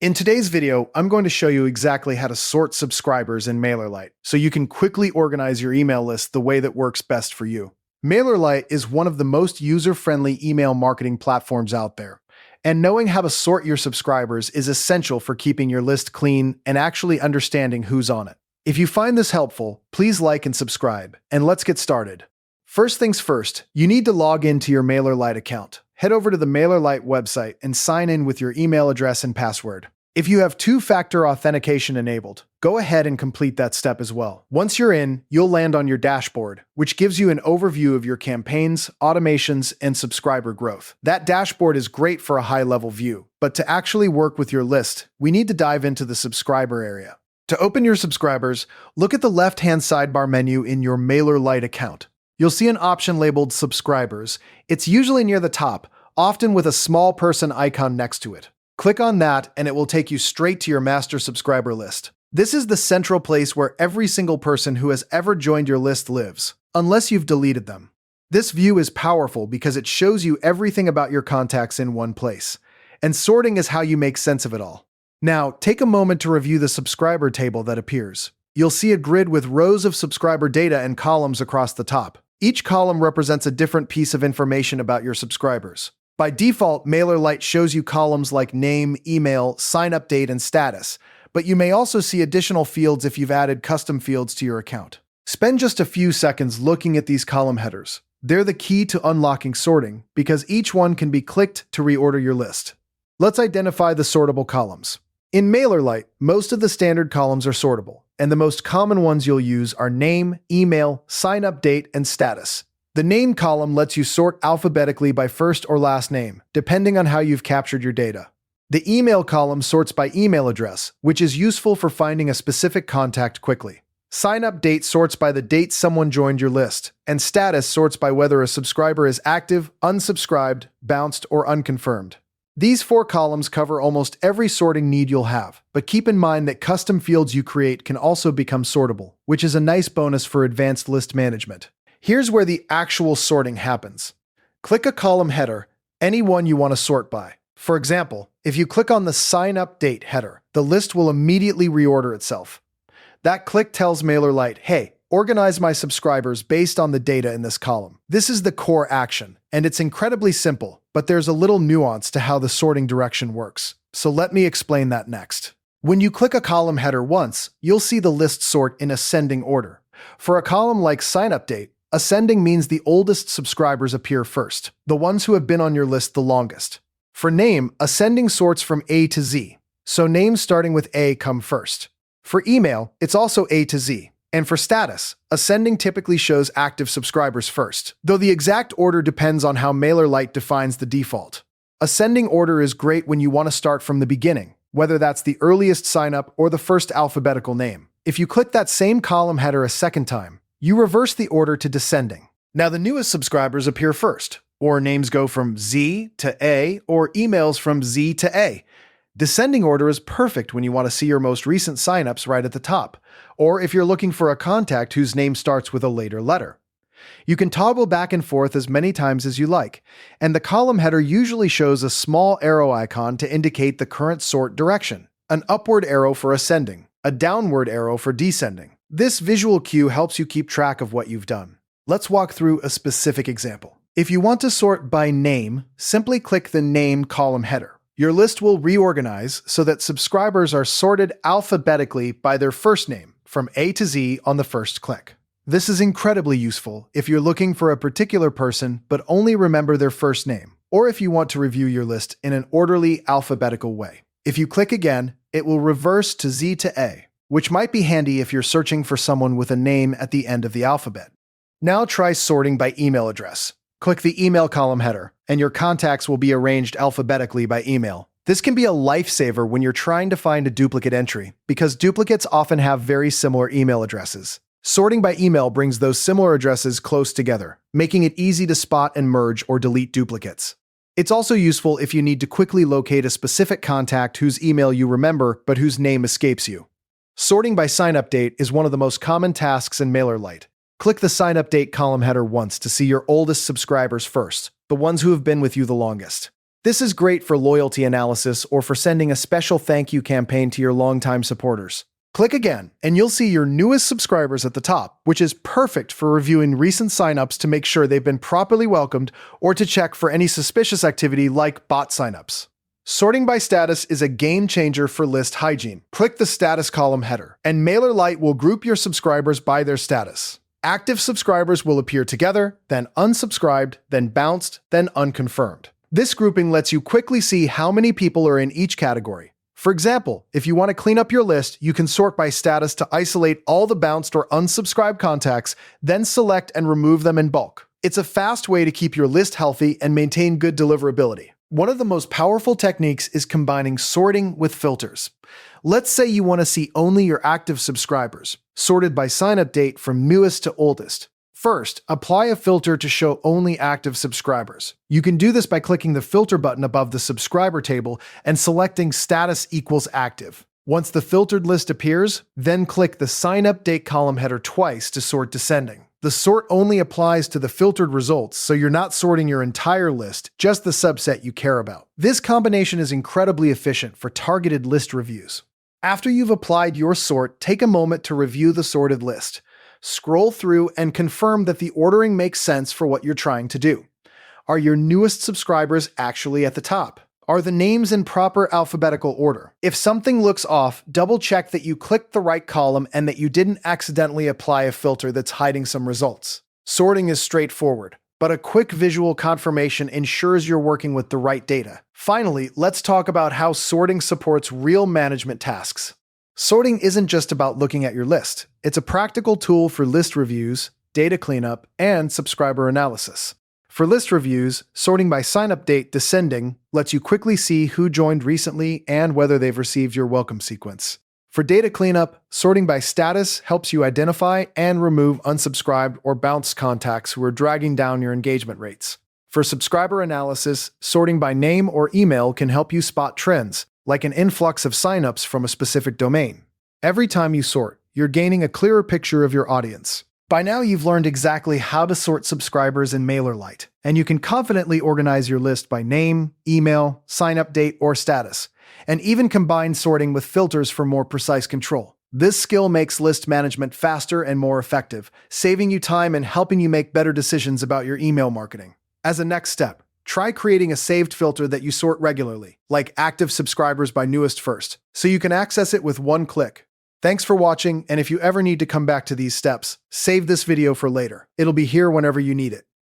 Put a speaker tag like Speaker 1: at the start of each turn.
Speaker 1: In today's video, I'm going to show you exactly how to sort subscribers in MailerLite so you can quickly organize your email list the way that works best for you. MailerLite is one of the most user-friendly email marketing platforms out there, and knowing how to sort your subscribers is essential for keeping your list clean and actually understanding who's on it. If you find this helpful, please like and subscribe, and let's get started. First things first, you need to log into your MailerLite account. Head over to the MailerLite website and sign in with your email address and password. If you have two-factor authentication enabled, go ahead and complete that step as well. Once you're in, you'll land on your dashboard, which gives you an overview of your campaigns, automations, and subscriber growth. That dashboard is great for a high-level view, but to actually work with your list, we need to dive into the subscriber area. To open your subscribers, look at the left-hand sidebar menu in your MailerLite account. You'll see an option labeled Subscribers. It's usually near the top, often with a small person icon next to it. Click on that and it will take you straight to your master subscriber list. This is the central place where every single person who has ever joined your list lives, unless you've deleted them. This view is powerful because it shows you everything about your contacts in one place, and sorting is how you make sense of it all. Now, take a moment to review the subscriber table that appears. You'll see a grid with rows of subscriber data and columns across the top. Each column represents a different piece of information about your subscribers. By default, MailerLite shows you columns like name, email, sign-up date, and status, but you may also see additional fields if you've added custom fields to your account. Spend just a few seconds looking at these column headers. They're the key to unlocking sorting, because each one can be clicked to reorder your list. Let's identify the sortable columns. In MailerLite, most of the standard columns are sortable, and the most common ones you'll use are name, email, sign-up date, and status. The name column lets you sort alphabetically by first or last name, depending on how you've captured your data. The email column sorts by email address, which is useful for finding a specific contact quickly. Sign-up date sorts by the date someone joined your list, and status sorts by whether a subscriber is active, unsubscribed, bounced, or unconfirmed. These four columns cover almost every sorting need you'll have, but keep in mind that custom fields you create can also become sortable, which is a nice bonus for advanced list management. Here's where the actual sorting happens. Click a column header, any one you want to sort by. For example, if you click on the sign up date header, the list will immediately reorder itself. That click tells MailerLite, hey, organize my subscribers based on the data in this column. This is the core action, and it's incredibly simple, but there's a little nuance to how the sorting direction works. So let me explain that next. When you click a column header once, you'll see the list sort in ascending order. For a column like sign up date, ascending means the oldest subscribers appear first, the ones who have been on your list the longest. For name, ascending sorts from A to Z, so names starting with A come first. For email, it's also A to Z. And for status, ascending typically shows active subscribers first, though the exact order depends on how MailerLite defines the default. Ascending order is great when you want to start from the beginning, whether that's the earliest sign-up or the first alphabetical name. If you click that same column header a second time, you reverse the order to descending. Now the newest subscribers appear first, or names go from Z to A, or emails from Z to A. Descending order is perfect when you want to see your most recent signups right at the top, or if you're looking for a contact whose name starts with a later letter. You can toggle back and forth as many times as you like, and the column header usually shows a small arrow icon to indicate the current sort direction, an upward arrow for ascending, a downward arrow for descending. This visual cue helps you keep track of what you've done. Let's walk through a specific example. If you want to sort by name, simply click the Name column header. Your list will reorganize so that subscribers are sorted alphabetically by their first name, from A to Z on the first click. This is incredibly useful if you're looking for a particular person but only remember their first name, or if you want to review your list in an orderly, alphabetical way. If you click again, it will reverse to Z to A, which might be handy if you're searching for someone with a name at the end of the alphabet. Now try sorting by email address. Click the email column header, and your contacts will be arranged alphabetically by email. This can be a lifesaver when you're trying to find a duplicate entry, because duplicates often have very similar email addresses. Sorting by email brings those similar addresses close together, making it easy to spot and merge or delete duplicates. It's also useful if you need to quickly locate a specific contact whose email you remember but whose name escapes you. Sorting by sign-up date is one of the most common tasks in MailerLite. Click the sign-up date column header once to see your oldest subscribers first, the ones who have been with you the longest. This is great for loyalty analysis or for sending a special thank you campaign to your longtime supporters. Click again, and you'll see your newest subscribers at the top, which is perfect for reviewing recent signups to make sure they've been properly welcomed or to check for any suspicious activity like bot signups. Sorting by status is a game changer for list hygiene. Click the status column header, and MailerLite will group your subscribers by their status. Active subscribers will appear together, then unsubscribed, then bounced, then unconfirmed. This grouping lets you quickly see how many people are in each category. For example, if you want to clean up your list, you can sort by status to isolate all the bounced or unsubscribed contacts, then select and remove them in bulk. It's a fast way to keep your list healthy and maintain good deliverability. One of the most powerful techniques is combining sorting with filters. Let's say you want to see only your active subscribers, sorted by sign-up date from newest to oldest. First, apply a filter to show only active subscribers. You can do this by clicking the filter button above the subscriber table and selecting status equals active. Once the filtered list appears, then click the sign-up date column header twice to sort descending. The sort only applies to the filtered results, so you're not sorting your entire list, just the subset you care about. This combination is incredibly efficient for targeted list reviews. After you've applied your sort, take a moment to review the sorted list. Scroll through and confirm that the ordering makes sense for what you're trying to do. Are your newest subscribers actually at the top? Are the names in proper alphabetical order? If something looks off, double-check that you clicked the right column and that you didn't accidentally apply a filter that's hiding some results. Sorting is straightforward, but a quick visual confirmation ensures you're working with the right data. Finally, let's talk about how sorting supports real management tasks. Sorting isn't just about looking at your list. It's a practical tool for list reviews, data cleanup, and subscriber analysis. For list reviews, sorting by sign-up date descending lets you quickly see who joined recently and whether they've received your welcome sequence. For data cleanup, sorting by status helps you identify and remove unsubscribed or bounced contacts who are dragging down your engagement rates. For subscriber analysis, sorting by name or email can help you spot trends, like an influx of signups from a specific domain. Every time you sort, you're gaining a clearer picture of your audience. By now, you've learned exactly how to sort subscribers in MailerLite, and you can confidently organize your list by name, email, sign-up date, or status, and even combine sorting with filters for more precise control. This skill makes list management faster and more effective, saving you time and helping you make better decisions about your email marketing. As a next step, try creating a saved filter that you sort regularly, like active subscribers by newest first, so you can access it with one click. Thanks for watching, and if you ever need to come back to these steps, save this video for later. It'll be here whenever you need it.